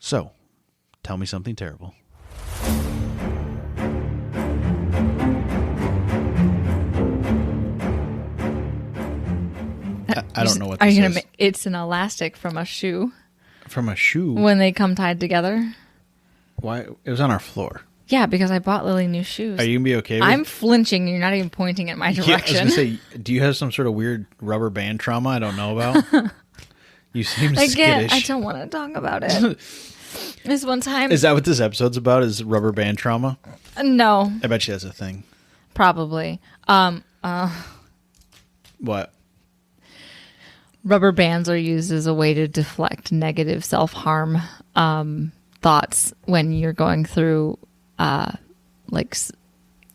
So, tell me something terrible. I don't know what this is. It's an elastic from a shoe. From a shoe? When they come tied together. Why? It was on our floor. Yeah, because I bought Lily new shoes. Are you going to be okay with it? I'm flinching. You're not even pointing in my direction. Yeah, I was going to say, do you have some sort of weird rubber band trauma I don't know about? You seem skittish. I don't want to talk about it. This one time... Is that what this episode's about, is rubber band trauma? No. I bet you that's a thing. Probably. What? Rubber bands are used as a way to deflect negative self-harm thoughts when you're going through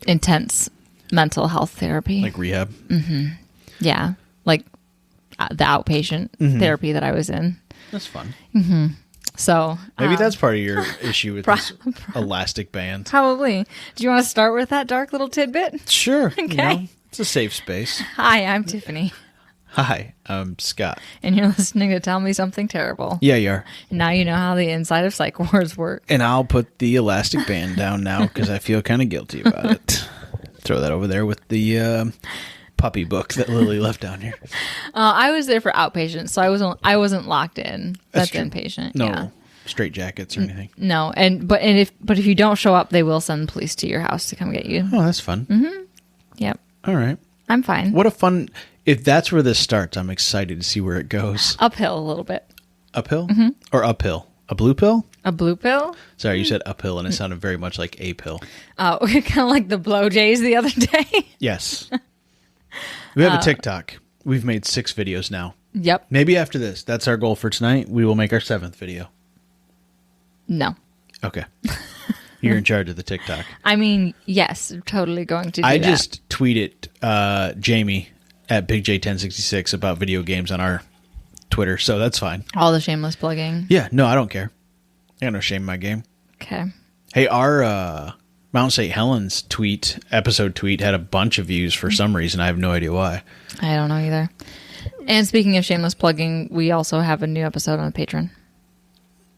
intense mental health therapy. Like rehab? Mm-hmm. Yeah. Like the outpatient therapy that I was in. That's fun. Mm-hmm. So maybe that's part of your issue with this elastic band. Probably. Do you want to start with that dark little tidbit? Sure. Okay. You know, it's a safe space. Hi, I'm Tiffany. Hi, I'm Scott. And you're listening to Tell Me Something Terrible. Yeah, you are. And now you know how the inside of Psych Wars work. And I'll put the elastic band down now because I feel kind of guilty about it. Throw that over there with the puppy book that Lily left down here. I was there for outpatient, so I wasn't locked in. That's true. Inpatient. No yeah. straight jackets or anything. No, but if you don't show up, they will send police to your house to come get you. Oh, that's fun. Mm-hmm. Yep. All right. I'm fine. What a fun... If that's where this starts, I'm excited to see where it goes. Uphill a little bit. Uphill? Mm-hmm. Or uphill? A blue pill? A blue pill? Sorry, you said uphill and it sounded very much like a pill. Oh, kind of like the blow jays the other day. Yes. We have a TikTok. We've made 6 videos now. Yep. Maybe after this, that's our goal for tonight. We will make our 7th video. No. Okay. You're in charge of the TikTok. I mean, yes, totally going to do I that. just tweeted Jamie at BigJ1066 about video games on our Twitter, so that's fine. All the shameless plugging. Yeah, no, I don't care. I got no shame in my game. Okay. Hey, our Mount St. Helens episode tweet had a bunch of views for some reason. I have no idea why. I don't know either. And speaking of shameless plugging, we also have a new episode on Patreon.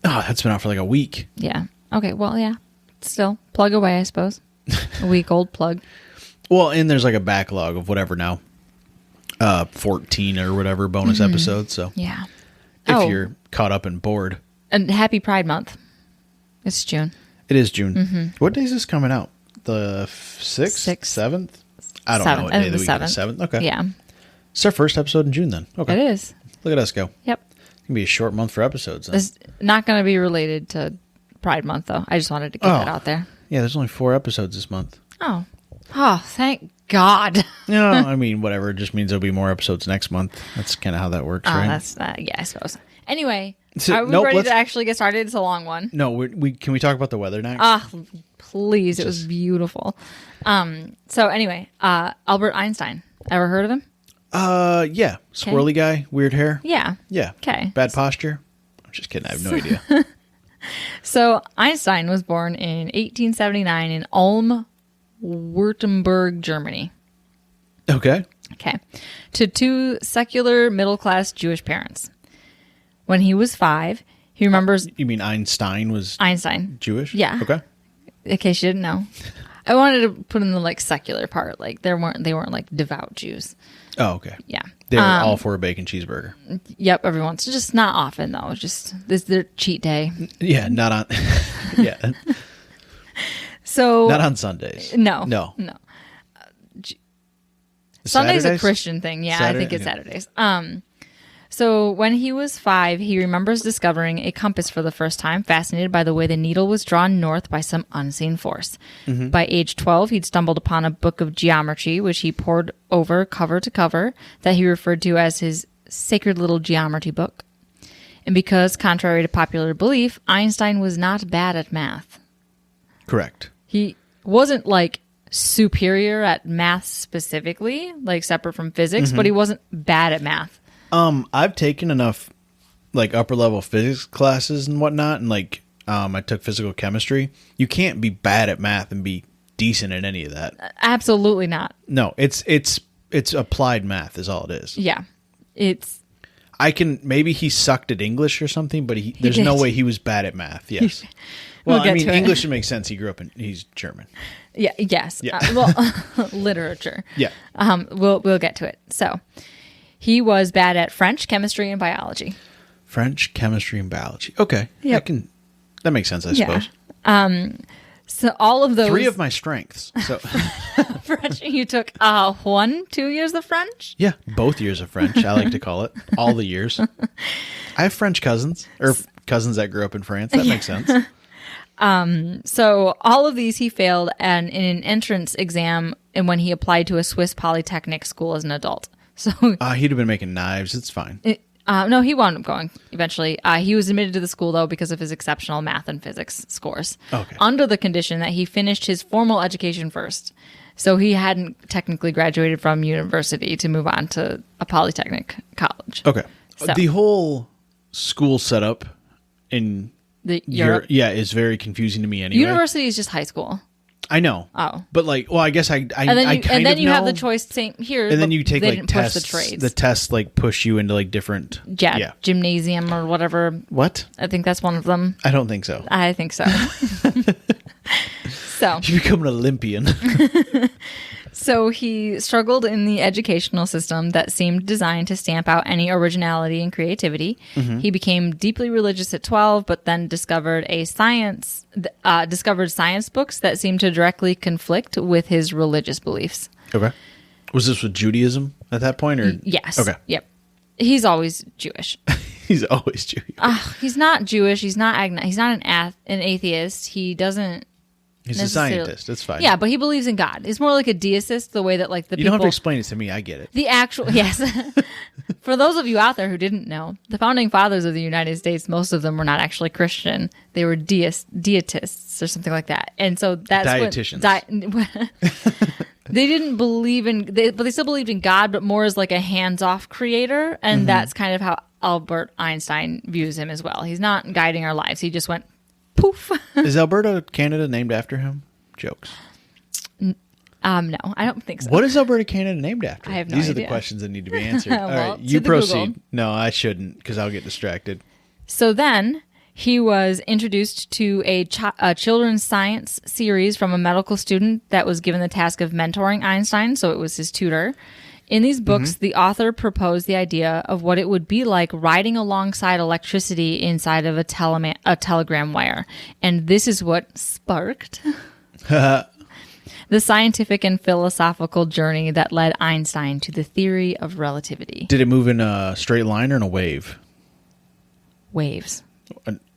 Oh, that's been out for like a week. Yeah. Okay, well, yeah. Still, plug away, I suppose. A week-old plug. Well, and there's like a backlog of whatever now. 14 or whatever bonus episodes. So yeah. If you're caught up and bored. And happy Pride Month. It's June. It is June. Mm-hmm. What day is this coming out? The 6th? 7th? I don't know what day of the week it is. 7th? Okay. Yeah. It's our first episode in June then. Okay. It is. Look at us go. Yep. It's going to be a short month for episodes then. It's not going to be related to Pride Month, though. I just wanted to get that out there. Yeah, there's only 4 episodes this month. Oh. Oh, thank God. No, I mean, whatever. It just means there'll be more episodes next month. That's kind of how that works, right? That's yeah, I suppose. Anyway, So, are we ready to actually get started? It's a long one. No, can we talk about the weather next? Please. It was beautiful. So anyway, Albert Einstein. Ever heard of him? Yeah. Squirrely guy, weird hair. Yeah. Yeah. Okay. Bad posture. I'm just kidding. I have no idea. So Einstein was born in 1879 in Ulm, Württemberg, Germany. Okay. Okay. To 2 secular middle-class Jewish parents. When he was 5, he remembers... You mean Einstein was Einstein. Jewish? Yeah. Okay. In case you didn't know. I wanted to put in the secular part. They weren't devout Jews. Oh, okay. Yeah. They were all for a bacon cheeseburger. Yep, every once. Just not often though. Just this is their cheat day. Yeah, not on yeah. So not on Sundays. No. Sunday's a Saturdays? Christian thing. Yeah, I think it's yeah. Saturdays. So when he was 5, he remembers discovering a compass for the first time, fascinated by the way the needle was drawn north by some unseen force. Mm-hmm. By age 12, he'd stumbled upon a book of geometry, which he pored over cover to cover, that he referred to as his sacred little geometry book. And because, contrary to popular belief, Einstein was not bad at math. Correct. He wasn't superior at math specifically, separate from physics, but he wasn't bad at math. I've taken enough upper level physics classes and whatnot, and I took physical chemistry. You can't be bad at math and be decent at any of that. Absolutely not. No, it's applied math is all it is. Yeah. maybe he sucked at English or something, but there's no way he was bad at math. Yes. Well, I mean, English makes sense. He's German. Yeah. Yes. Yeah. Literature. Yeah. We'll get to it. So he was bad at French, chemistry, and biology. French, chemistry, and biology. Okay. Yep. That makes sense, I suppose. So all of those 3 of my strengths. So French. You took 2 years of French? yeah, both years of French. I like to call it all the years. I have French cousins or cousins that grew up in France. That makes sense. So all of these he failed in an entrance exam and when he applied to a Swiss polytechnic school as an adult. So he'd have been making knives. It's fine. No, he wound up going eventually. He was admitted to the school, though, because of his exceptional math and physics scores. Okay. Under the condition that he finished his formal education first. So he hadn't technically graduated from university to move on to a polytechnic college. Okay. So. The whole school setup in Europe is very confusing to me anyway. University is just high school. I know. Oh. But I guess I and then you have the choice saying here. And then you take tests. The trades. The tests push you into different gymnasium or whatever. What? I think that's one of them. I don't think so. I think so. So you become an Olympian. So he struggled in the educational system that seemed designed to stamp out any originality and creativity. Mm-hmm. He became deeply religious at 12, but then discovered science books that seemed to directly conflict with his religious beliefs. Okay. Was this with Judaism at that point, or yes? Okay. Yep. He's always Jewish. He's always Jewish. He's not Jewish. He's not He's not an atheist. He doesn't. He's a scientist. That's fine. Yeah, but he believes in God. He's more like a deist, the way that the people... You don't have to explain it to me. I get it. The actual... Yes. For those of you out there who didn't know, the founding fathers of the United States, most of them were not actually Christian. They were deitists or something like that. And so that's Dietitians. They didn't believe in... but they still believed in God, but more as a hands-off creator. And that's kind of how Albert Einstein views him as well. He's not guiding our lives. He just went... Poof. Is Alberta, Canada named after him? Jokes. No, I don't think so. What is Alberta, Canada named after? I have no These idea. are the questions that need to be answered. Well, all right, you proceed. Google. No, I shouldn't because I'll get distracted. So then he was introduced to a children's science series from a medical student that was given the task of mentoring Einstein, so it was his tutor. In these books, the author proposed the idea of what it would be like riding alongside electricity inside of a telegram wire. And this is what sparked the scientific and philosophical journey that led Einstein to the theory of relativity. Did it move in a straight line or in a wave? Waves.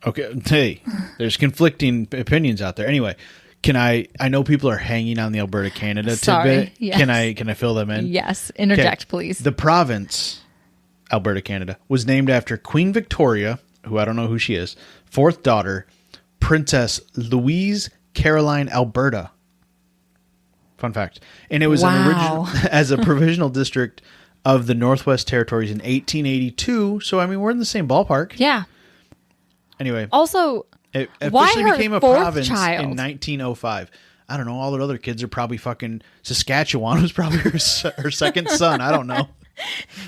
Okay. Hey, there's conflicting opinions out there. Anyway, I know people are hanging on the Alberta, Canada tidbit. Yes. Can I fill them in? Yes. Interject, please. The province, Alberta, Canada, was named after Queen Victoria, who I don't know who she is, fourth daughter, Princess Louise Caroline Alberta. Fun fact. And it was an original as a provisional district of the Northwest Territories in 1882. So, I mean, we're in the same ballpark. Yeah. Anyway. Also... It officially became a province child? in 1905. I don't know. All the other kids are probably fucking... Saskatchewan was probably her second son. I don't know.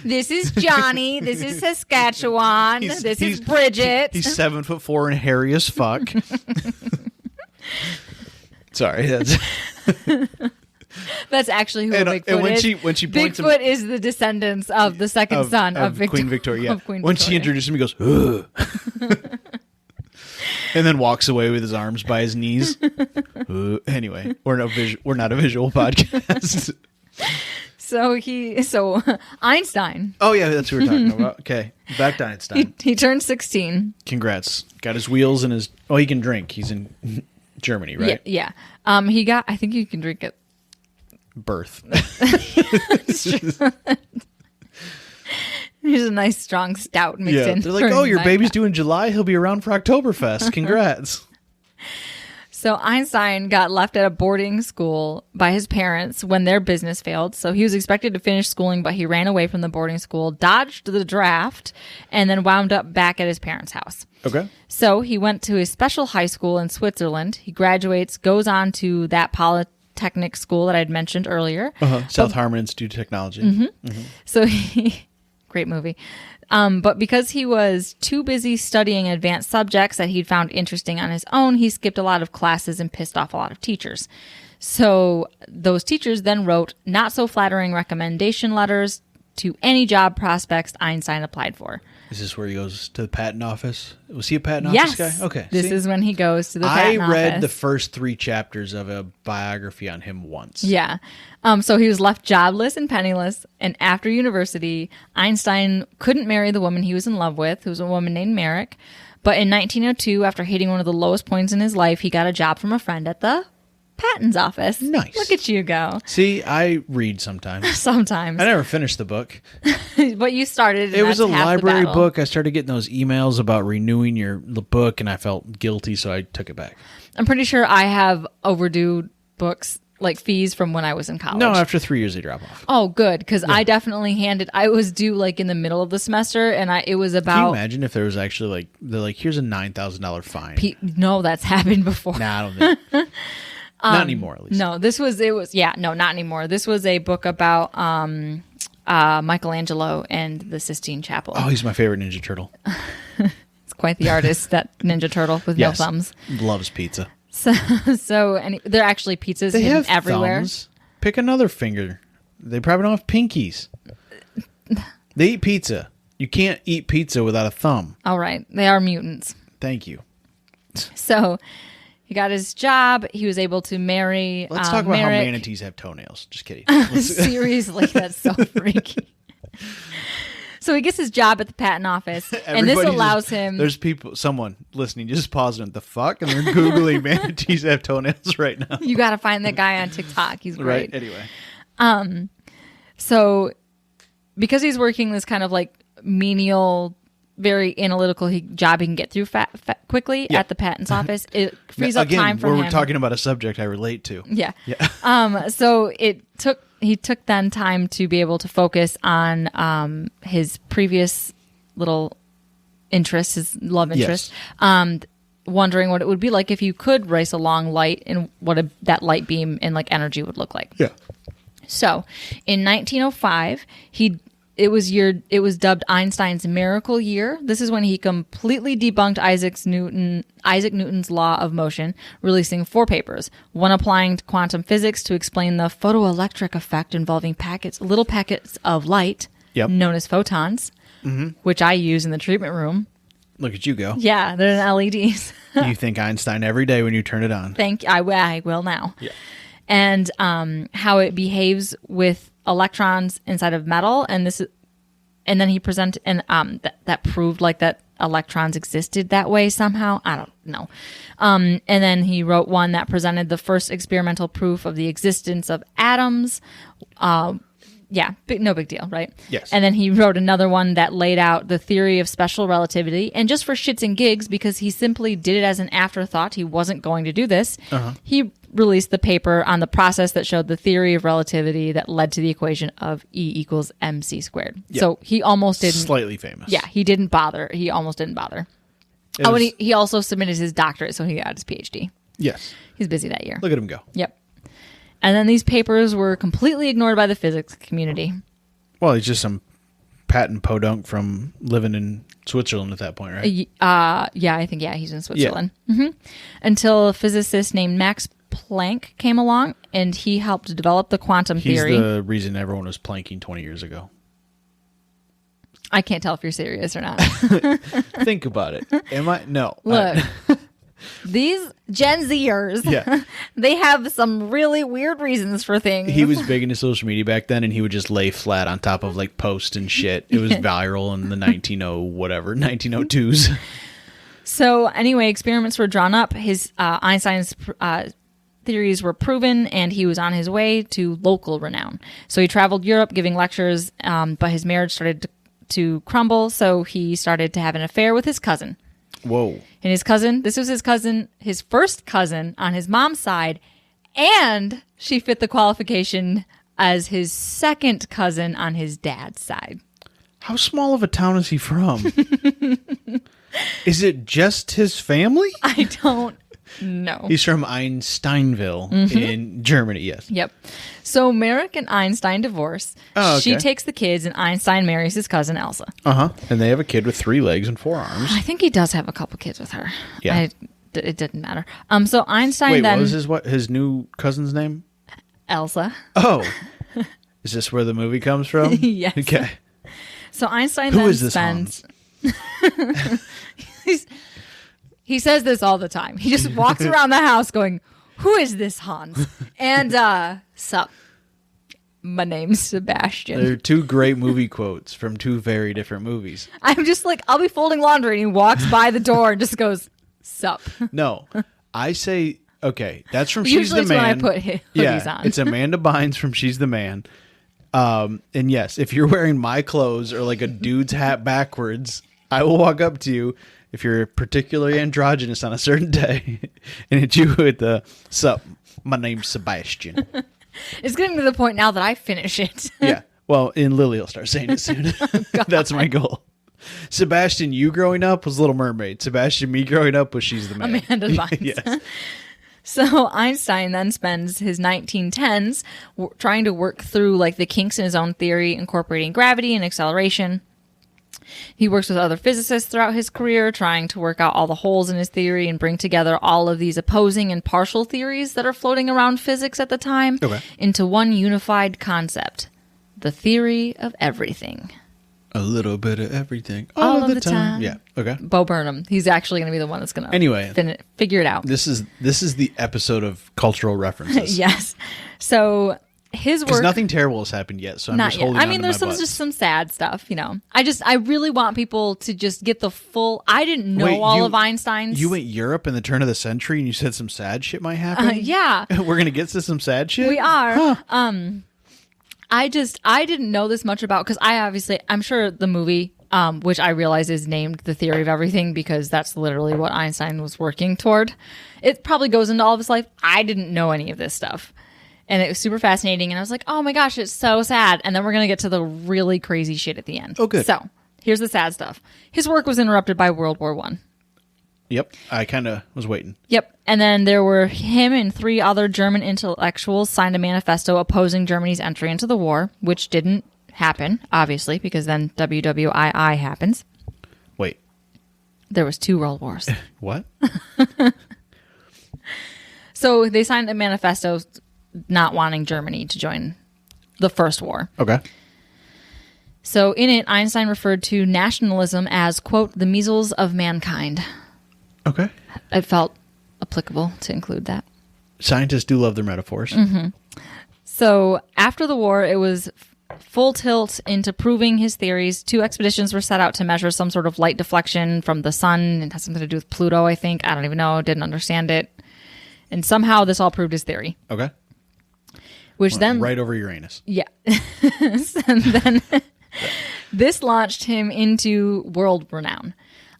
This is Johnny. This is Saskatchewan. This is Bridget. He's 7'4" and hairy as fuck. Sorry. That's actually who Bigfoot is. When she points Bigfoot is the descendants of the second son of Queen Victoria. Yeah. Queen When Victoria. she introduced him, he goes, ugh. And then walks away with his arms by his knees. Anyway, we're not a visual podcast. So Einstein. Oh yeah, that's what we're talking about. Okay, back to Einstein. He turned 16. Congrats. Got his wheels and his... Oh, he can drink. He's in Germany, right? Yeah. I think you can drink it. Birth. Here's a nice strong stout mixed in. They're like, oh, your baby's due in July. He'll be around for Oktoberfest. Congrats. So Einstein got left at a boarding school by his parents when their business failed. So he was expected to finish schooling, but he ran away from the boarding school, dodged the draft, and then wound up back at his parents' house. Okay. So he went to a special high school in Switzerland. He graduates, goes on to that polytechnic school that I'd mentioned earlier. South Harmon Institute of Technology. So he... Great movie. But because he was too busy studying advanced subjects that he'd found interesting on his own, he skipped a lot of classes and pissed off a lot of teachers. So those teachers then wrote not so flattering recommendation letters to any job prospects Einstein applied for. Is this where he goes to the patent office? Was he a patent Yes. office guy? Okay. This is when he goes to the patent office. I read the first 3 chapters of a biography on him once. Yeah. So he was left jobless and penniless. And after university, Einstein couldn't marry the woman he was in love with, who was a woman named Merrick. But in 1902, after hitting one of the lowest points in his life, he got a job from a friend at the patents office. Nice. Look at you go. See, I read sometimes. Sometimes. I never finished the book. But you started. It was a library book. I started getting those emails about renewing the book, and I felt guilty, so I took it back. I'm pretty sure I have overdue books, like fees from when I was in college. No, after 3 years, they drop off. Oh, good, because I definitely I was due like in the middle of the semester, and it was about. Can you imagine if there was actually here's a $9,000 fine? No, that's happened before. Nah, I don't think. Not anymore, at least. No, not anymore. This was a book about Michelangelo and the Sistine Chapel. Oh, he's my favorite Ninja Turtle. It's quite the artist, that Ninja Turtle with no thumbs. Loves pizza. So and there are actually pizzas They hidden have everywhere. thumbs. Pick another finger. They probably don't have pinkies. They eat pizza. You can't eat pizza without a thumb. All right, they are mutants. Thank you. So he got his job. He was able to marry. Let's talk about how Merrick. manatees have toenails. Just kidding. Seriously, that's so freaky. So he gets his job at the patent office, and this allows him. There's someone listening, just pausing. The fuck, and they're googling manatees have toenails right now. You got to find that guy on TikTok. He's great. Right. Anyway. So because he's working this kind of like menial, very analytical job he can get through quickly at the patents office, it frees up time for him. We're talking about a subject I relate to. Yeah. So he took then time to be able to focus on his previous little interest, his love interest, wondering what it would be like if you could race a long light and what that light beam and like energy would look like. Yeah. So in 1905, it was dubbed Einstein's miracle year. This is when he completely debunked Isaac Newton's law of motion, releasing 4 papers, one applying to quantum physics to explain the photoelectric effect involving little packets of light, known as photons, which I use in the treatment room. Look at you go. Yeah, they're LEDs. You think Einstein every day when you turn it on. I will now. Yeah. And how it behaves with electrons inside of metal, and then he presented that proved like that electrons existed that way somehow. I don't know. And then he wrote one that presented the first experimental proof of the existence of atoms. No big deal, right? Yes. And then he wrote another one that laid out the theory of special relativity, and just for shits and gigs, because he simply did it as an afterthought, he wasn't going to do this. He released the paper on the process that showed the theory of relativity that led to the equation of E equals mc squared. Yep. So he almost didn't. Slightly famous. Yeah, he didn't bother. He almost didn't bother. And he also submitted his doctorate, so he got his PhD. Yes. He's busy that year. Look at him go. Yep. And then these papers were completely ignored by the physics community. Well, he's just some patent podunk from living in Switzerland at that point, right? He's in Switzerland. Yeah. Until a physicist named Max Planck came along, and he helped develop the quantum theory. He's the reason everyone was planking 20 years ago. I can't tell if you're serious or not. Think about it. Am I? No. Look, these Gen Zers, they have some really weird reasons for things. He was big into social media back then, and he would just lay flat on top of like posts and shit. It was viral in the 1902s. So anyway, experiments were drawn up. Einstein's theories were proven, and he was on his way to local renown. So he traveled Europe giving lectures, but his marriage started to crumble, so he started to have an affair with his cousin. Whoa. And his cousin, this was his first cousin on his mom's side, and she fit the qualification as his second cousin on his dad's side. How small of a town is he from? Is it just his family? I don't No. He's from Einsteinville in Germany, yes. Yep. So Merrick and Einstein divorce. Oh, okay. She takes the kids, and Einstein marries his cousin Elsa. Uh-huh. And they have a kid with 3 legs and 4 arms. I think he does have a couple kids with her. Yeah. It didn't matter. So Einstein Wait, then... what was his new cousin's name? Elsa. Oh. Is this where the movie comes from? Yes. Okay. So Einstein Who then is this spends... He says this all the time. He just walks around the house going, "Who is this Hans?" And, sup. My name's Sebastian. They're 2 great movie quotes from 2 very different movies. I'm just like, I'll be folding laundry, and he walks by the door and just goes, "Sup." No. I say, okay, that's from Usually She's the it's when I Man. put hoodies on. It's Amanda Bynes from She's the Man. And yes, if you're wearing my clothes or like a dude's hat backwards, I will walk up to you if you're particularly androgynous on a certain day and hit you with the "Sup, my name's Sebastian." It's getting to the point now that I finish it. Yeah. Well, and Lily will start saying it soon. That's my goal. Sebastian, you growing up was Little Mermaid. Sebastian, me growing up was She's the Man. Amanda Bynes. Yes. So Einstein then spends his 1910s trying to work through like the kinks in his own theory, incorporating gravity and acceleration. He works with other physicists throughout his career, trying to work out all the holes in his theory and bring together all of these opposing and partial theories that are floating around physics at the time into one unified concept, the theory of everything. A little bit of everything. All of the time. Yeah. Okay. Bo Burnham. He's actually going to be the one that's going to figure it out. This is the episode of cultural references. Yes. So his work... Because nothing terrible has happened yet, so I'm just holding on to my there's just some sad stuff, you know. I really want people to just get the full... I didn't know all of Einstein's... You went Europe in the turn of the century and you said some sad shit might happen? Yeah. We're going to get to some sad shit? We are. Huh. I didn't know this much about... Because I'm sure the movie, which I realize is named The Theory of Everything because that's literally what Einstein was working toward. It probably goes into all of his life. I didn't know any of this stuff. And it was super fascinating. And I was like, oh my gosh, it's so sad. And then we're going to get to the really crazy shit at the end. Oh, good. So here's the sad stuff. His work was interrupted by World War I. Yep. I kind of was waiting. Yep. And then there were him and 3 other German intellectuals signed a manifesto opposing Germany's entry into the war, which didn't happen, obviously, because then WWII happens. Wait. There was 2 world wars. What? So they signed a manifesto not wanting Germany to join the first war. Okay. So in it, Einstein referred to nationalism as, quote, the measles of mankind. Okay. It felt applicable to include that. Scientists do love their metaphors. Mm-hmm. So after the war, it was full tilt into proving his theories. 2 expeditions were set out to measure some sort of light deflection from the sun. It has something to do with Pluto, I think. I don't even know. Didn't understand it. And somehow this all proved his theory. Okay. Which then... Right over Uranus. Yeah. And then this launched him into world renown.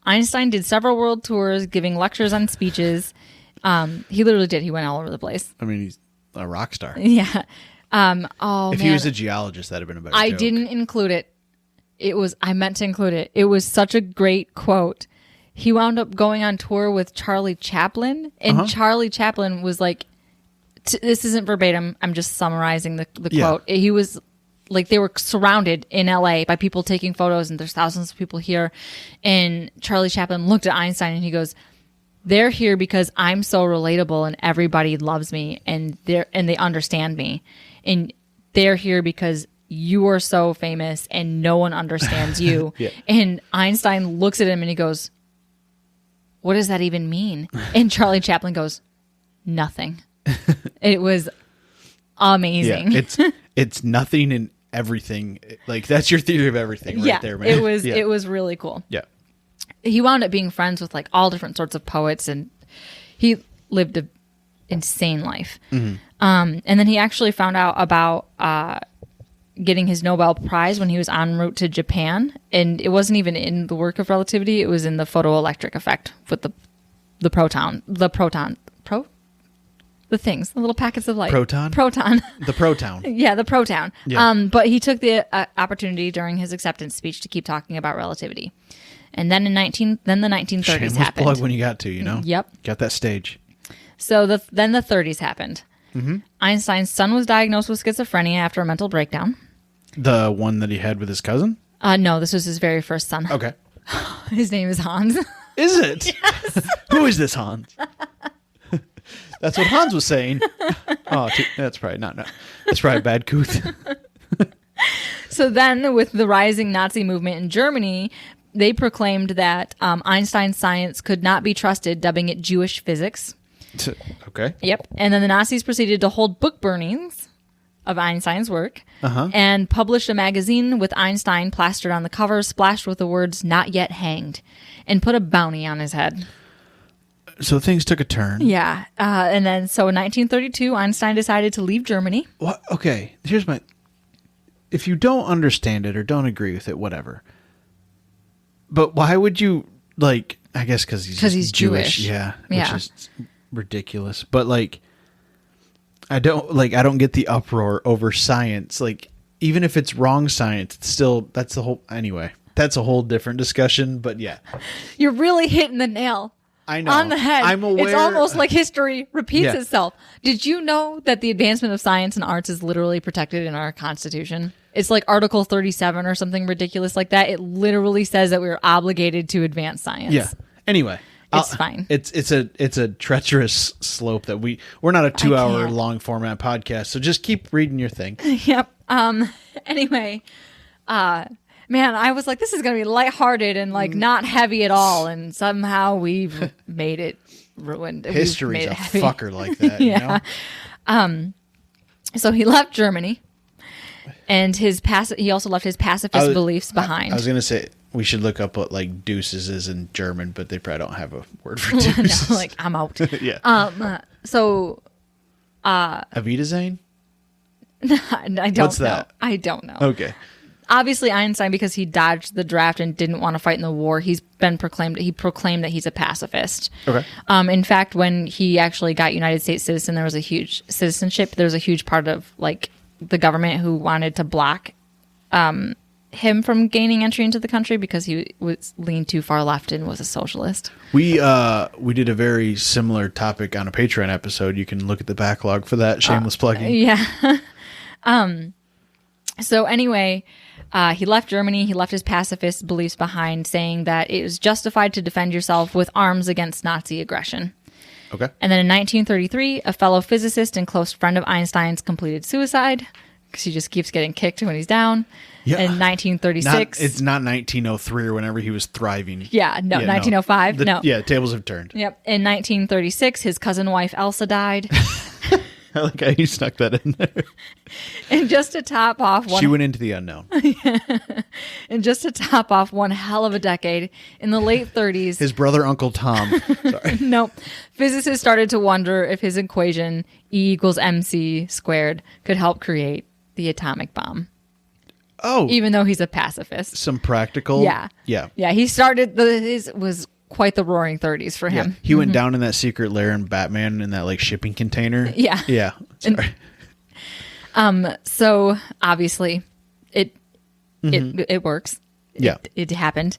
Einstein did several world tours, giving lectures and speeches. He literally did. He went all over the place. I mean, he's a rock star. Yeah. If he was a geologist, that'd have been a better I joke. didn't include it. I meant to include it. It was such a great quote. He wound up going on tour with Charlie Chaplin, and Charlie Chaplin was like, this isn't verbatim, I'm just summarizing the quote. He was like, they were surrounded in LA by people taking photos, and there's thousands of people here. And Charlie Chaplin looked at Einstein and he goes, they're here because I'm so relatable and everybody loves me and they understand me. And they're here because you are so famous and no one understands you. Yeah. And Einstein looks at him and he goes, what does that even mean? And Charlie Chaplin goes, nothing. It was amazing. Yeah, it's nothing and everything. Like, that's your theory of everything right there, man. It was really cool. Yeah. He wound up being friends with like all different sorts of poets, and he lived an insane life. Mm-hmm. And then he actually found out about getting his Nobel Prize when he was en route to Japan, and it wasn't even in the work of relativity. It was in the photoelectric effect with the things, the little packets of light. Proton. The proton. Yeah, the proton. Yeah. But he took the opportunity during his acceptance speech to keep talking about relativity. And then the 1930s Shameless happened. plug when you got to, you know? Yep. Got that stage. So then the 30s happened. Einstein's son was diagnosed with schizophrenia after a mental breakdown. The one that he had with his cousin? No, this was his very first son. Okay. His name is Hans. Is it? Yes. Who is this Hans? That's what Hans was saying. Oh, that's probably not. No. That's probably a bad couth. So then, with the rising Nazi movement in Germany, they proclaimed that Einstein's science could not be trusted, dubbing it Jewish physics. Okay. Yep. And then the Nazis proceeded to hold book burnings of Einstein's work and published a magazine with Einstein plastered on the cover, splashed with the words "not yet hanged," and put a bounty on his head. So things took a turn. Yeah. And then, so in 1932, Einstein decided to leave Germany. What? Okay. Here's my... If you don't understand it or don't agree with it, whatever. But why would you, like... I guess because he's Jewish. Yeah. Which is ridiculous. But, like... I don't get the uproar over science. Like, even if it's wrong science, it's still... That's the whole... Anyway. That's a whole different discussion. But, yeah. You're really hitting the nail. I know. On the head. I'm aware. It's almost like history repeats itself. Did you know that the advancement of science and arts is literally protected in our Constitution? It's like Article 37 or something ridiculous like that. It literally says that we're obligated to advance science. Yeah. Anyway. It's fine. It's a treacherous slope that we're not a 2-hour long format podcast, so just keep reading your thing. Yep. Anyway, man, I was like, this is going to be lighthearted and like not heavy at all. And somehow we've made it ruined. History's a fucker like that. Yeah. You know? So he left Germany and he also left his pacifist beliefs behind. I was going to say we should look up what like deuces is in German, but they probably don't have a word for deuces. No, like I'm out. Yeah. So. Auf Wiedersehen? I don't What's know. that? I don't know. Okay. Obviously, Einstein, because he dodged the draft and didn't want to fight in the war, he proclaimed that he's a pacifist. Okay. In fact, when he actually got United States citizen, there was a huge part of like the government who wanted to block him from gaining entry into the country because he was leaned too far left and was a socialist. We did a very similar topic on a Patreon episode. You can look at the backlog for that. Shameless plugging. Yeah. So anyway, he left Germany. He left his pacifist beliefs behind, saying that it was justified to defend yourself with arms against Nazi aggression. Okay. And then in 1933, a fellow physicist and close friend of Einstein's completed suicide because he just keeps getting kicked when he's down. Yeah. In 1936. It's not 1903 or whenever he was thriving. Yeah, no, 1905. No. Yeah, tables have turned. Yep. In 1936, his cousin wife Elsa died. I like how you snuck that in there. And just to top off she went into the unknown. And just to top off one hell of a decade, in the late 30s... His brother, Uncle Tom. Sorry. No. Physicists started to wonder if his equation, E equals MC squared, could help create the atomic bomb. Oh. Even though he's a pacifist. Some practical... Yeah. Yeah. Yeah, he started... His was quite the roaring 30s for him. Yeah. He went down in that secret lair in Batman in that like shipping container. Yeah. Yeah. Sorry. So obviously it works. Yeah. It happened.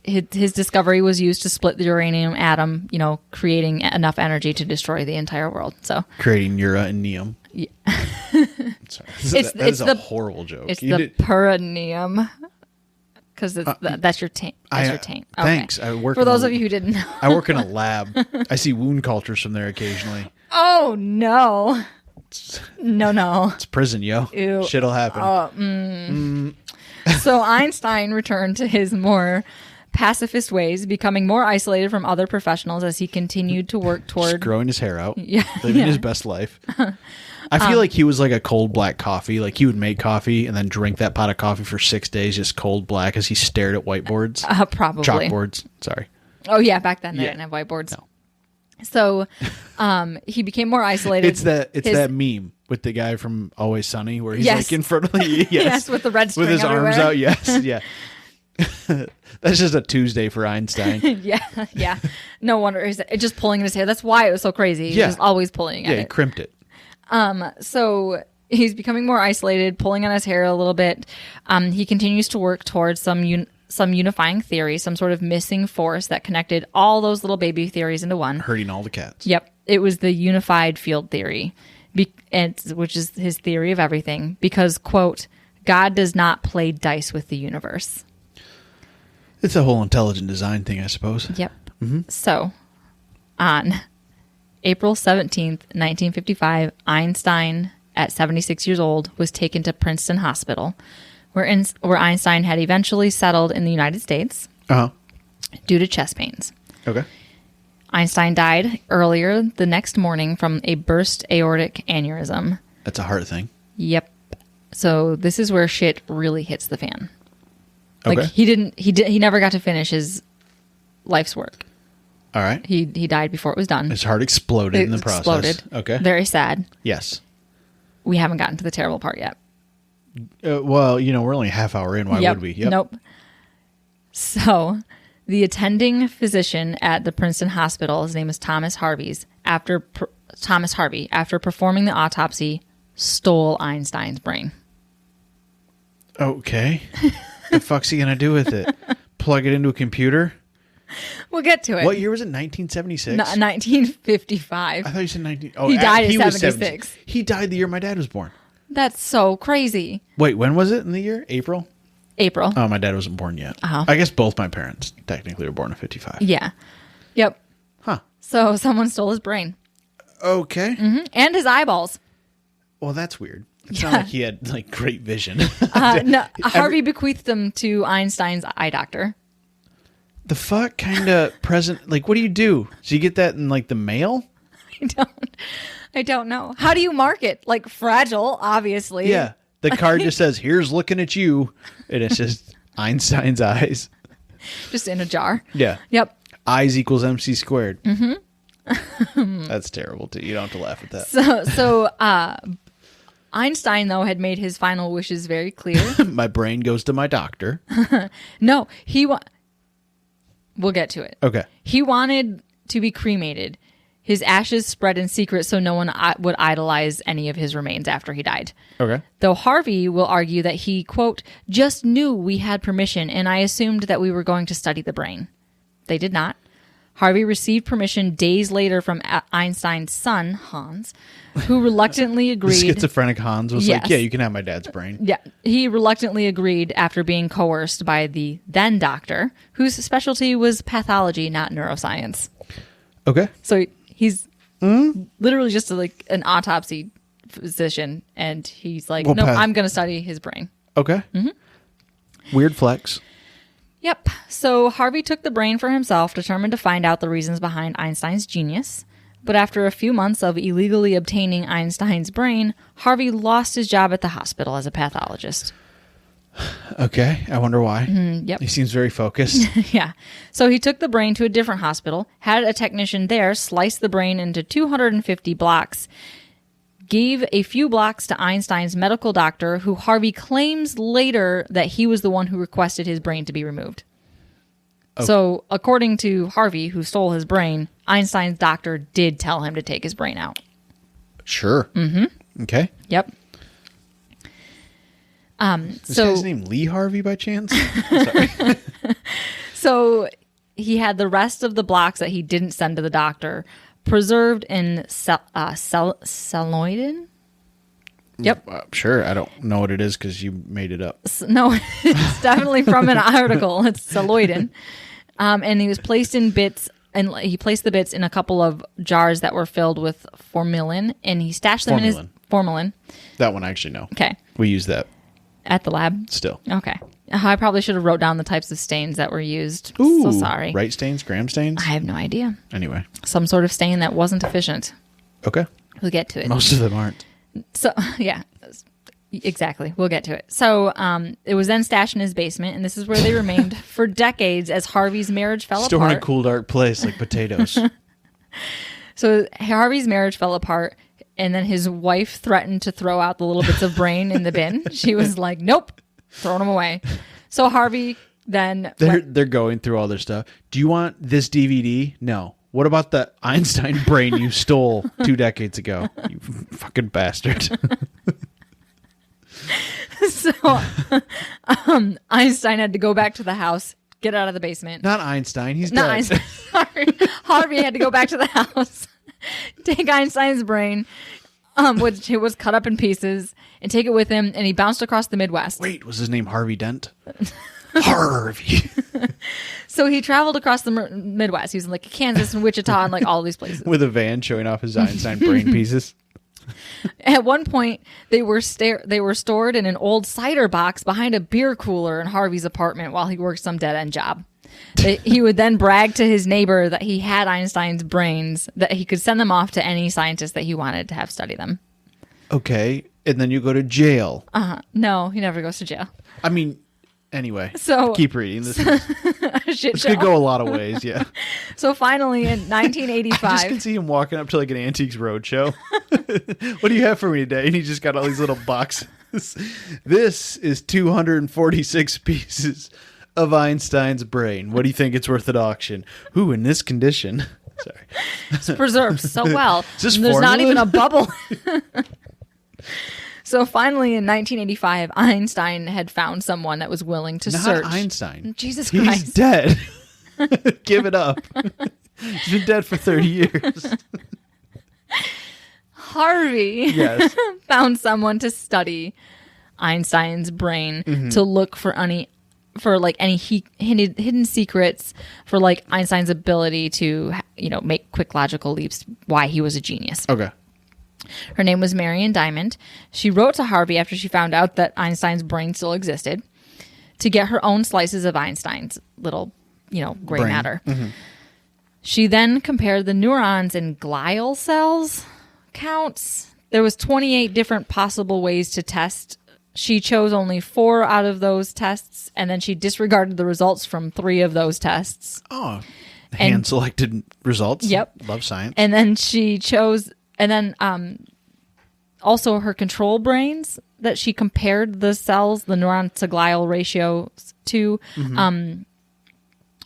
His discovery was used to split the uranium atom, creating enough energy to destroy the entire world. So creating uranium. Yeah. Sorry. That is a horrible joke. It's puranium. Because that's your taint. That's your taint. Okay. Thanks. For those of you who didn't know. I work in a lab. I see wound cultures from there occasionally. Oh, no. No. It's prison, yo. Ew. Shit'll happen. So Einstein returned to his more pacifist ways, becoming more isolated from other professionals as he continued to work toward... Just growing his hair out. Yeah. Living his best life. I feel like he was like a cold black coffee. Like he would make coffee and then drink that pot of coffee for 6 days, just cold black as he stared at whiteboards. Probably. Chalkboards. Sorry. Oh, yeah. Back then they didn't have whiteboards. No. So he became more isolated. It's that meme with the guy from Always Sunny where he's like in front of the... Yes, with the red string with his everywhere. arms out. Yes. Yeah. That's just a Tuesday for Einstein. Yeah. No wonder. He's just pulling in his hair. That's why it was so crazy. He was always pulling at it. Yeah, he crimped it. So he's becoming more isolated, pulling on his hair a little bit. He continues to work towards some some unifying theory, some sort of missing force that connected all those little baby theories into one. Hurting all the cats. Yep. It was the unified field theory, which is his theory of everything, because, quote, God does not play dice with the universe. It's a whole intelligent design thing, I suppose. Yep. So, on April 17th, 1955, Einstein, at 76 years old, was taken to Princeton Hospital, where Einstein had eventually settled in the United States due to chest pains. Okay. Einstein died earlier the next morning from a burst aortic aneurysm. That's a heart thing. Yep. So this is where shit really hits the fan. Okay. Like he never got to finish his life's work. All right. He died before it was done. His heart exploded in the process. Okay. Very sad. Yes. We haven't gotten to the terrible part yet. Well, we're only a half hour in. Why would we? Yep. Nope. So, the attending physician at the Princeton Hospital, his name is Thomas Harvey, after performing the autopsy, stole Einstein's brain. Okay. The fuck's he gonna do with it? Plug it into a computer? We'll get to it. What year was it? 1976? 1955. I thought you said 19. Oh, he died at was 76. He died the year my dad was born. That's so crazy. Wait, when was it in the year? April? April. Oh, my dad wasn't born yet. Uh-huh. I guess both my parents technically were born in 55. Yeah. Yep. Huh. So someone stole his brain. Okay. And his eyeballs. Well, that's weird. It's not like he had great vision. No, Harvey bequeathed them to Einstein's eye doctor. The fuck kind of present? What do you do? So you get that in the mail? I don't know. How do you mark it? Fragile, obviously. Yeah. The card just says, "Here's looking at you," and it's just Einstein's eyes. Just in a jar. Yeah. Yep. Eyes equals MC squared. That's terrible too. You don't have to laugh at that. So Einstein, though, had made his final wishes very clear. My brain goes to my doctor. No, we'll get to it. Okay. He wanted to be cremated. His ashes spread in secret so no one would idolize any of his remains after he died. Okay. Though Harvey will argue that he, quote, just knew we had permission and I assumed that we were going to study the brain. They did not. Harvey received permission days later from Einstein's son, Hans, who reluctantly agreed. The schizophrenic Hans was Yes. yeah, you can have my dad's brain. Yeah, he reluctantly agreed after being coerced by the then doctor, whose specialty was pathology, not neuroscience. Okay. So he's literally just an autopsy physician, and he's like, no, I'm going to study his brain. Okay. Weird flex. Yep. So Harvey took the brain for himself, determined to find out the reasons behind Einstein's genius. But after a few months of illegally obtaining Einstein's brain, Harvey lost his job at the hospital as a pathologist. Okay. I wonder why. Yep. He seems very focused. Yeah. So he took the brain to a different hospital, had a technician there slice the brain into 250 blocks, gave a few blocks to Einstein's medical doctor, who Harvey claims later that he was the one who requested his brain to be removed. Okay. So, according to Harvey, who stole his brain, Einstein's doctor did tell him to take his brain out. Sure. Okay. Yep. This guy's name Lee Harvey by chance? Sorry. So he had the rest of the blocks that he didn't send to the doctor preserved in celluloidin. Yep. Sure. I don't know what it is because you made it up. No, it's definitely from an article. It's celluloidin. And he was placed in bits, and he placed the bits in a couple of jars that were filled with formalin, and he stashed them in his formalin. That one I actually know. Okay. We use that at the lab. Still. Okay. I probably should have wrote down the types of stains that were used. Ooh, so sorry. Right stains, gram stains? I have no idea. Anyway. Some sort of stain that wasn't efficient. Okay. We'll get to it. Most of them aren't. So, yeah, exactly. We'll get to it. So it was then stashed in his basement, and this is where they remained for decades as Harvey's marriage fell Stored apart. in a cool, dark place like potatoes. So Harvey's marriage fell apart, and then his wife threatened to throw out the little bits of brain in the bin. She was like, nope, throwing them away. So Harvey then... They're going through all their stuff. Do you want this DVD? No. What about the Einstein brain you stole 2 decades ago? You fucking bastard. So Einstein had to go back to the house, get out of the basement. Not Einstein. He's Not dead. Einstein. Sorry. Harvey had to go back to the house, take Einstein's brain, which it was cut up in pieces, and take it with him, and he bounced across the Midwest. Wait, was his name Harvey Dent? Harvey. So he traveled across the Midwest. He was in like Kansas and Wichita and like all these places. With a van showing off his Einstein brain pieces. At one point, they were stored in an old cider box behind a beer cooler in Harvey's apartment while he worked some dead-end job. He would then brag to his neighbor that he had Einstein's brains, that he could send them off to any scientist that he wanted to have study them. Okay, and then you go to jail. No, he never goes to jail. I mean, anyway, So- keep reading. This Shit show. could go a lot of ways, yeah. So finally, in I just can 1985, see him walking up to like an Antiques Roadshow. What do you have for me today? And he just got all these little boxes. This is 246 pieces of Einstein's brain. What do you think it's worth at auction? Ooh, in this condition. Sorry. it's preserved so well. Is this There's not formula? even a bubble. So finally, in 1985, Einstein had found someone that was willing to Not search. Einstein. Jesus He's Christ. dead. Give it up. He's been dead for 30 years. Harvey Yes. found someone to study Einstein's brain Mm-hmm. to look for any hidden secrets for like Einstein's ability to make quick logical leaps, why he was a genius. Okay. Her name was Marion Diamond. She wrote to Harvey after she found out that Einstein's brain still existed to get her own slices of Einstein's little, gray Brain. matter. She then compared the neurons in glial cells counts. There was 28 different possible ways to test. She chose only 4 out of those tests, and then she disregarded the results from 3 of those tests. Oh, hand-selected results. Yep. Love science. And then she chose, and then also her control brains that she compared the cells, the neuron to glial ratio to.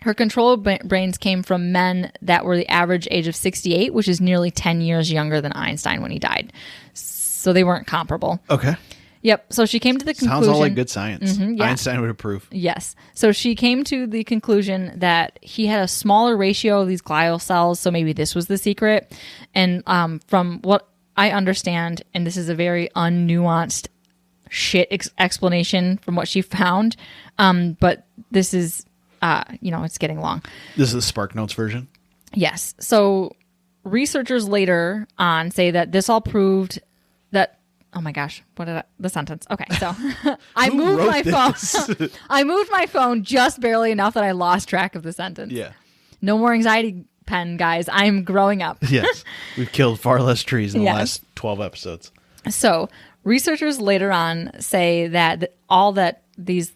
Her control brains came from men that were the average age of 68, which is nearly 10 years younger than Einstein when he died. So they weren't comparable. Okay. Yep. So she came to the conclusion. Sounds all like good science. yeah. Einstein would approve. Yes. So she came to the conclusion that he had a smaller ratio of these glial cells, so maybe this was the secret. And from what I understand, and this is a very unnuanced explanation from what she found, but this is, it's getting long. This is the Spark Notes version? Yes. So researchers later on say that this all proved that. Oh my gosh, the sentence. Okay, so I moved my phone. I moved my phone just barely enough that I lost track of the sentence. Yeah. No more anxiety pen, guys. I'm growing up. Yes. We've killed far less trees in the Yes. last 12 episodes. So researchers later on say that all that this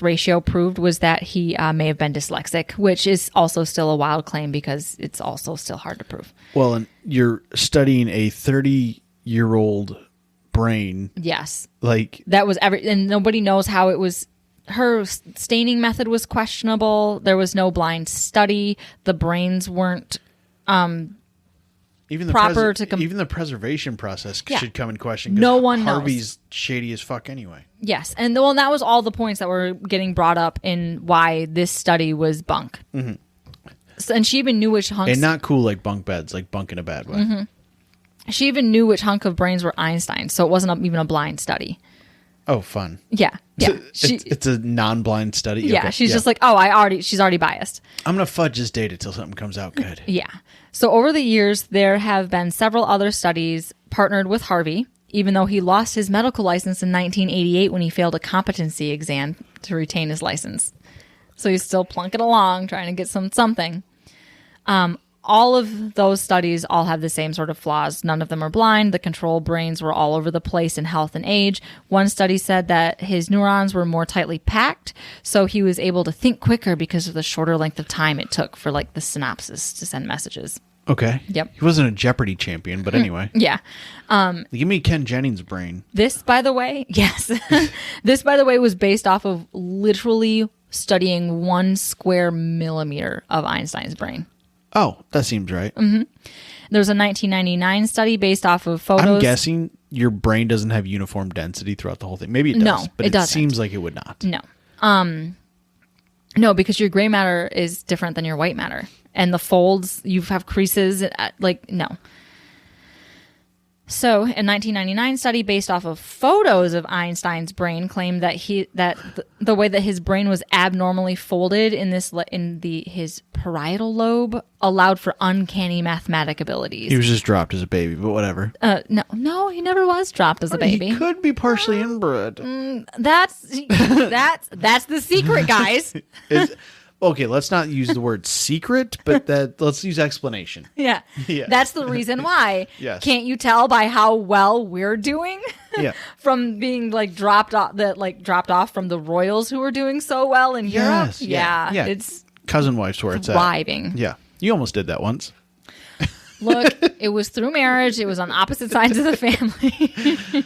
ratio proved was that he may have been dyslexic, which is also still a wild claim because it's also still hard to prove. Well, and you're studying a 30-year-old brain. Yes. Like, That was and nobody knows how it was. Her staining method was questionable. There was no blind study. The brains weren't even the proper even the preservation process Yeah. should come in question. 'Cause No one knows. Harvey's shady as fuck anyway. Yes, and that was all the points that were getting brought up in why this study was bunk. So, and she even knew which hunks. And not cool like bunk beds, like bunk in a bad way. She even knew which hunk of brains were Einstein's, so it wasn't even a blind study. Oh, fun. Yeah, yeah. It's a non-blind study. Yeah, Okay, she's just like, she's already biased. I'm going to fudge this data till something comes out good. Yeah. So over the years, there have been several other studies partnered with Harvey, even though he lost his medical license in 1988 when he failed a competency exam to retain his license. So he's still plunking along, trying to get something. All of those studies all have the same sort of flaws. None of them are blind. The control brains were all over the place in health and age. One study said that his neurons were more tightly packed, so he was able to think quicker because of the shorter length of time it took for like the synapses to send messages. Okay. Yep. He wasn't a Jeopardy champion, but anyway. Yeah. Give me Ken Jennings' brain. This, by the way, yes. This, by the way, was based off of literally studying 1 square millimeter of Einstein's brain. Oh, that seems right. There was a 1999 study based off of photos. I'm guessing your brain doesn't have uniform density throughout the whole thing. Maybe it does, No, but it doesn't. seems like it would not. No. No, because your gray matter is different than your white matter. And the folds, you have creases, no. So, a 1999 study based off of photos of Einstein's brain claimed that the way that his brain was abnormally folded his parietal lobe allowed for uncanny mathematic abilities. He was just dropped as a baby, but whatever. No, he never was dropped as a baby. He could be partially inbred. That's the secret, guys. Okay, let's not use the word secret, but let's use explanation. Yeah. Yeah. That's the reason why. Yes. Can't you tell by how well we're doing? Yeah. From being dropped off from the royals who were doing so well in Europe. Yes. Yeah. It's cousin wife's where it's thriving. at. Yeah. You almost did that once. Look, it was through marriage. It was on opposite sides of the family.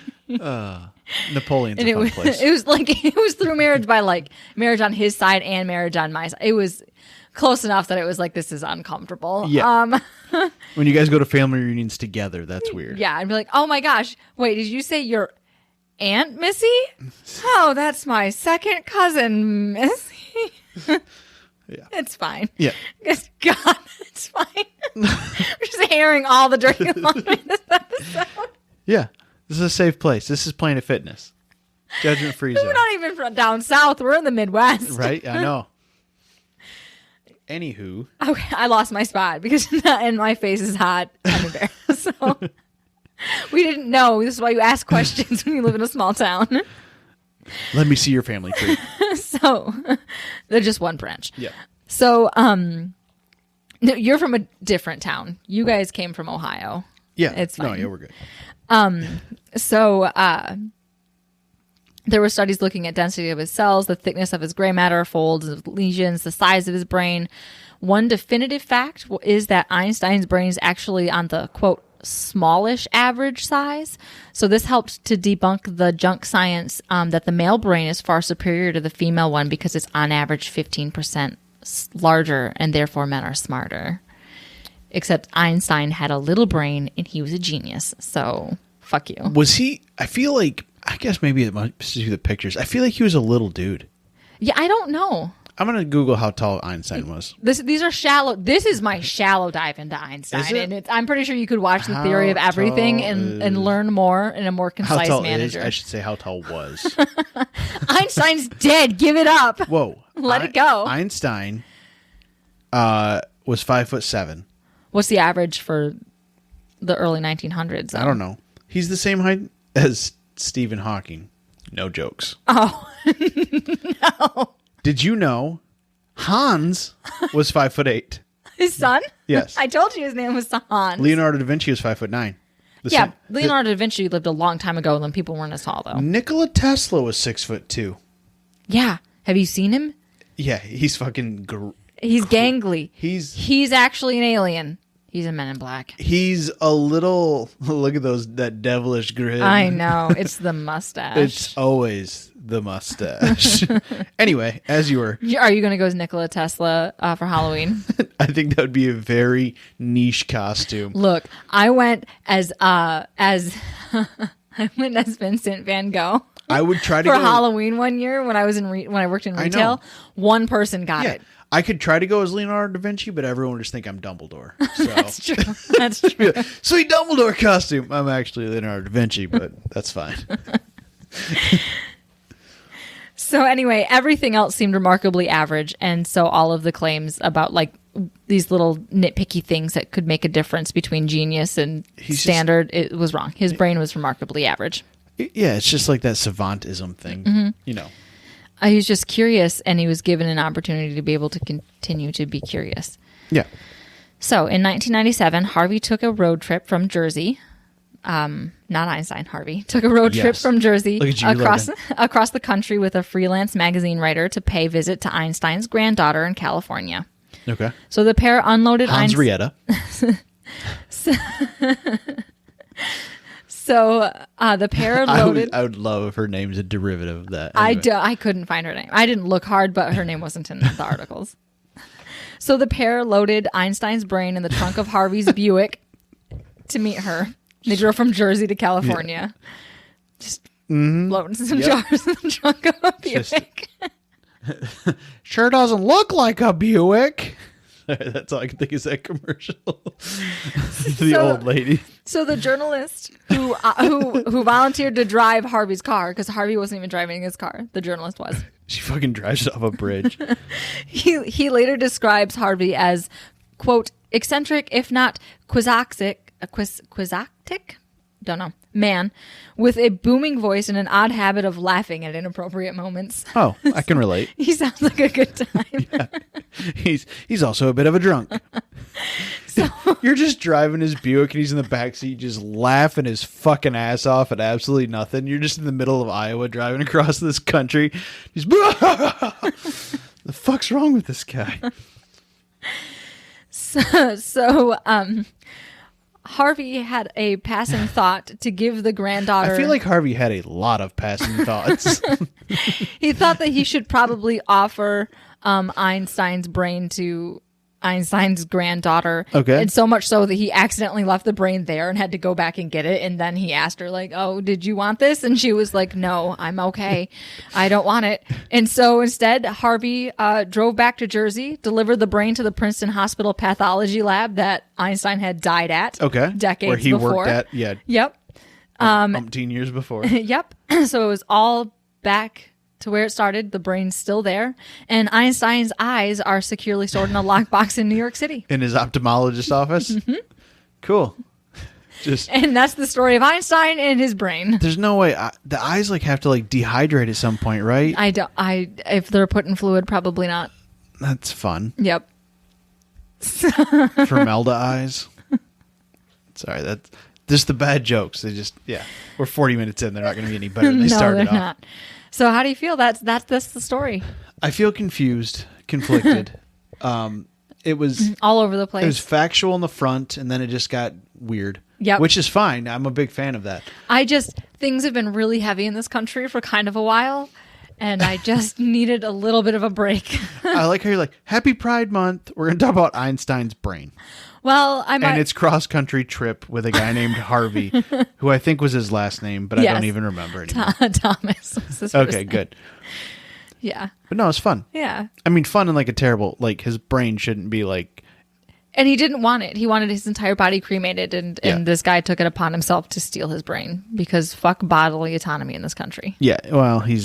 Napoleon's And a fun place. it was through marriage by marriage on his side and marriage on my side. It was close enough that it was this is uncomfortable. Yeah. When you guys go to family reunions together, that's weird. Yeah, I'd be like, oh my gosh, wait, did you say your Aunt Missy? Oh, that's my second cousin, Missy. Yeah. It's fine. Yeah. God, it's fine. We're just airing all the dirty laundry this episode. Yeah. This is a safe place. This is Planet Fitness. Judgment free zone. We're not even from down south. We're in the Midwest. Right? I know. Anywho. Okay, I lost my spot because and my face is hot. I'm embarrassed. So we didn't know. This is why you ask questions when you live in a small town. Let me see your family tree. So they're just one branch. Yeah. So no, you're from a different town. You guys came from Ohio. Yeah. It's fine. No, yeah, we're good. So there were studies looking at density of his cells, the thickness of his gray matter, folds, lesions, the size of his brain. One definitive fact is that Einstein's brain is actually on the, quote, smallish average size. So this helped to debunk the junk science that the male brain is far superior to the female one because it's on average 15% larger and therefore men are smarter. Except Einstein had a little brain and he was a genius. So fuck you. Was he? I feel like, I guess maybe it must be the pictures. I feel like he was a little dude. Yeah, I don't know. I'm going to Google how tall Einstein was. These are shallow. This is my shallow dive into Einstein. Is it? And I'm pretty sure you could watch The Theory of Everything and learn more in a more How concise tall manner. is? I should say how tall was. Einstein's dead. Give it up. Whoa. Let it go. Einstein was 5'7". What's the average for the early 1900s? I don't know. He's the same height as Stephen Hawking. No jokes. Oh, no. Did you know Hans was 5'8"? His son? Yes. I told you his name was Hans. Leonardo da Vinci was 5'9". Yeah, Leonardo da Vinci lived a long time ago when people weren't as tall, though. Nikola Tesla was 6'2". Yeah. Have you seen him? Yeah, he's fucking. He's gangly. He's actually an alien. He's a Men in Black. He's a little. Look at that devilish grin. I know. It's the mustache. It's always the mustache. Anyway, as you were. Are you going to go as Nikola Tesla for Halloween? I think that would be a very niche costume. Look, I went as I went as Vincent Van Gogh. I would try to for go Halloween one year when I was when I worked in retail. One person got it. I could try to go as Leonardo da Vinci, but everyone would just think I'm Dumbledore. So. That's true. That's true. Sweet Dumbledore costume. I'm actually Leonardo da Vinci, but that's fine. So anyway, everything else seemed remarkably average, and so all of the claims about these little nitpicky things that could make a difference between genius and standard, it was wrong. His brain was remarkably average. Yeah, it's just like that savantism thing, you know. He was just curious, and he was given an opportunity to be able to continue to be curious. Yeah. So, in 1997, Harvey took a road trip from Jersey. Not Einstein, Harvey. Took a road trip from Jersey across the country with a freelance magazine writer to pay visit to Einstein's granddaughter in California. Okay. So, the pair unloaded Rietta. So the pair loaded. I would love if her name's a derivative of that. Anyway. I couldn't find her name. I didn't look hard, but her name wasn't in the articles. So the pair loaded Einstein's brain in the trunk of Harvey's Buick to meet her. They drove from Jersey to California. Just floating some jars in the trunk of a Buick. Sure doesn't look like a Buick. That's all I can think is that commercial. The old lady. So the journalist who volunteered to drive Harvey's car, because Harvey wasn't even driving his car, the journalist was. She fucking drives it off a bridge. He later describes Harvey as, quote, eccentric, if not quixotic, don't know, man, with a booming voice and an odd habit of laughing at inappropriate moments. Oh, I can relate. He sounds like a good time. Yeah. He's also a bit of a drunk. So you're just driving his Buick and he's in the backseat just laughing his fucking ass off at absolutely nothing. You're just in the middle of Iowa driving across this country. He's the fuck's wrong with this guy? So Harvey had a passing thought to give the granddaughter. I feel like Harvey had a lot of passing thoughts. He thought that he should probably offer Einstein's brain to Einstein's granddaughter. Okay. And so much so that he accidentally left the brain there and had to go back and get it. And then he asked her, like, oh, did you want this? And she was like, no, I'm okay. I don't want it. And so instead, Harvey drove back to Jersey, delivered the brain to the Princeton Hospital pathology lab that Einstein had died at. Okay. Decades where he before. worked at, yeah. Yep. Umpteen years before. Yep. So it was all back to where it started. The brain's still there. And Einstein's eyes are securely stored in a lockbox in New York City. In his ophthalmologist office? Mm-hmm. Cool. And that's the story of Einstein and his brain. There's no way. The eyes like have to like dehydrate at some point, right? If they're put in fluid, probably not. That's fun. Yep. Formelda eyes. Sorry, that's just the bad jokes. They just, we're 40 minutes in. They're not going to be any better than they started they're off. Not. So how do you feel? That's the story. I feel confused, conflicted. It was all over the place. It was factual in the front, and then it just got weird. Yeah, which is fine. I'm a big fan of that. Things have been really heavy in this country for kind of a while, and I just needed a little bit of a break. I like how you're like, Happy Pride Month. We're going to talk about Einstein's brain. Well, and its cross-country trip with a guy named Harvey, who I think was his last name, but I don't even remember anymore. Thomas was his Okay, first name. good. Yeah. But no, it's fun. Yeah. I mean, fun in like a terrible, like his brain shouldn't be like... And he didn't want it. He wanted his entire body cremated, and this guy took it upon himself to steal his brain because fuck bodily autonomy in this country. Yeah, well, he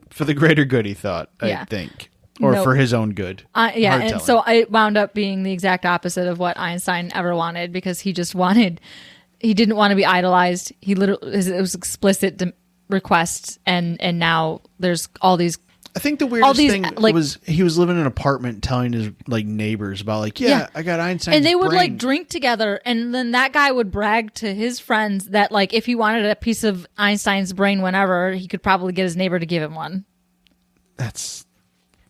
for the greater good, he thought, I think. Or for his own good. And so it wound up being the exact opposite of what Einstein ever wanted, because he didn't want to be idolized. It was explicit requests, and now there's all these. I think the weirdest thing was he was living in an apartment telling his like neighbors about like, I got Einstein's and they would brain. like drink together, and then that guy would brag to his friends that like if he wanted a piece of Einstein's brain whenever, he could probably get his neighbor to give him one.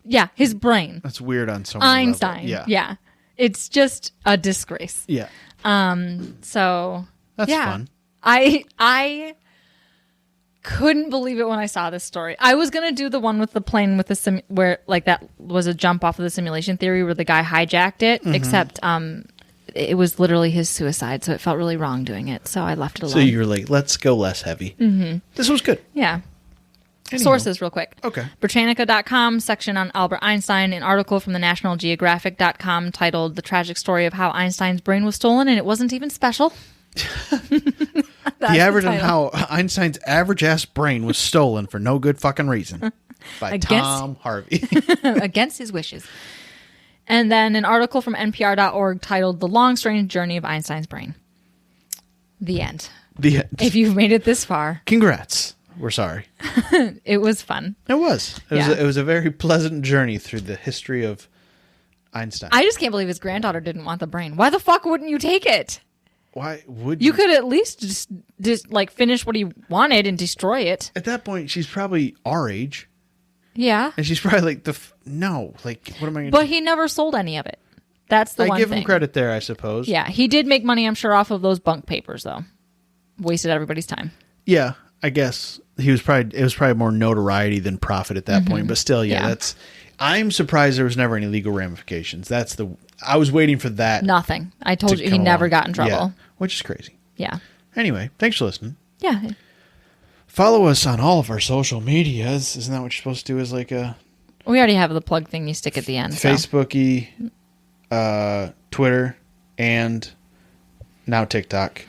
Yeah, his brain. That's weird on so many Einstein. levels. Yeah. It's just a disgrace. Yeah. So that's fun. I couldn't believe it when I saw this story. I was gonna do the one with the plane with the where like that was a jump off of the simulation theory where the guy hijacked it, except it was literally his suicide, so it felt really wrong doing it. So I left it alone. So you were like, let's go less heavy. Mm-hmm. This was good. Yeah. Anyhow. Sources real quick. Okay. Britannica.com section on Albert Einstein, an article from the National Geographic.com titled The Tragic Story of How Einstein's Brain Was Stolen and It Wasn't Even Special. The average on how Einstein's average ass brain was stolen for no good fucking reason by Tom Harvey. Against his wishes. And then an article from NPR.org titled The Long Strange Journey of Einstein's Brain. The end. The end. If you've made it this far. Congrats. We're sorry. It was fun. It was. It was a very pleasant journey through the history of Einstein. I just can't believe his granddaughter didn't want the brain. Why the fuck wouldn't you take it? Why would you? You could at least just like finish what he wanted and destroy it. At that point, she's probably our age. Yeah. And she's probably like, no, like, what am I going to do? But he never sold any of it. That's the one thing. I give him credit there, I suppose. Yeah. He did make money, I'm sure, off of those bunk papers, though. Wasted everybody's time. Yeah. I guess it was probably more notoriety than profit at that point, but still, I'm surprised there was never any legal ramifications. I was waiting for that. Nothing. I told you he never got in trouble. Yeah, which is crazy. Yeah. Anyway, thanks for listening. Yeah. Follow us on all of our social medias. Isn't that what you're supposed to do? Is like a We already have the plug thing you stick at the end. So. Facebooky, Twitter, and now TikTok.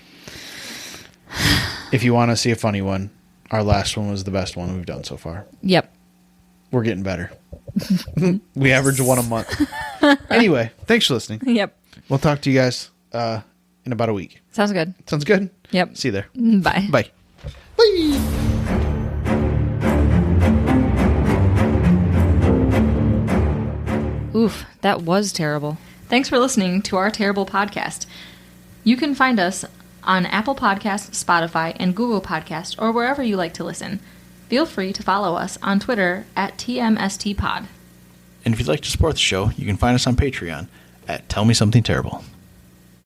If you want to see a funny one, our last one was the best one we've done so far. Yep. We're getting better. We average one a month. Anyway, thanks for listening. Yep. We'll talk to you guys in about a week. Sounds good. Sounds good? Yep. See you there. Bye. Bye. Bye. Oof, that was terrible. Thanks for listening to our terrible podcast. You can find us on Apple Podcasts, Spotify, and Google Podcasts, or wherever you like to listen. Feel free to follow us on Twitter at TMSTPod. And if you'd like to support the show, you can find us on Patreon at Tell Me Something Terrible.